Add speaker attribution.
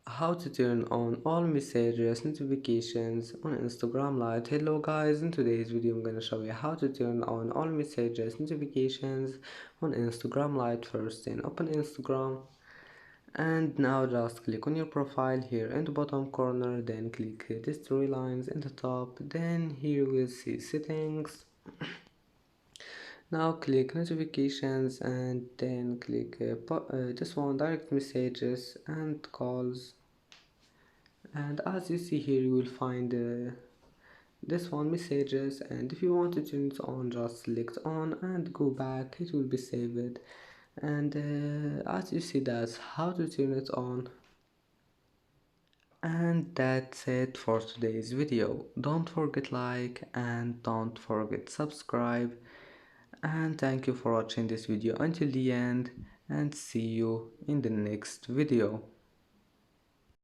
Speaker 1: How to turn on all messages notifications on Instagram Lite. Hello guys, in today's video I'm gonna show you how to turn on all messages notifications on Instagram Lite. First, then open Instagram, and now just click on your profile here in the bottom corner, then click these three lines in the top, then here you will see settings. Now click notifications and then click this one, direct messages and calls. And as you see here, you will find this one, messages, and if you want to turn it on, just select on and go back, it will be saved. And as you see, that's how to turn it on. And that's it for today's video. Don't forget like and don't forget subscribe, and thank you for watching this video until the end, and see you in the next video.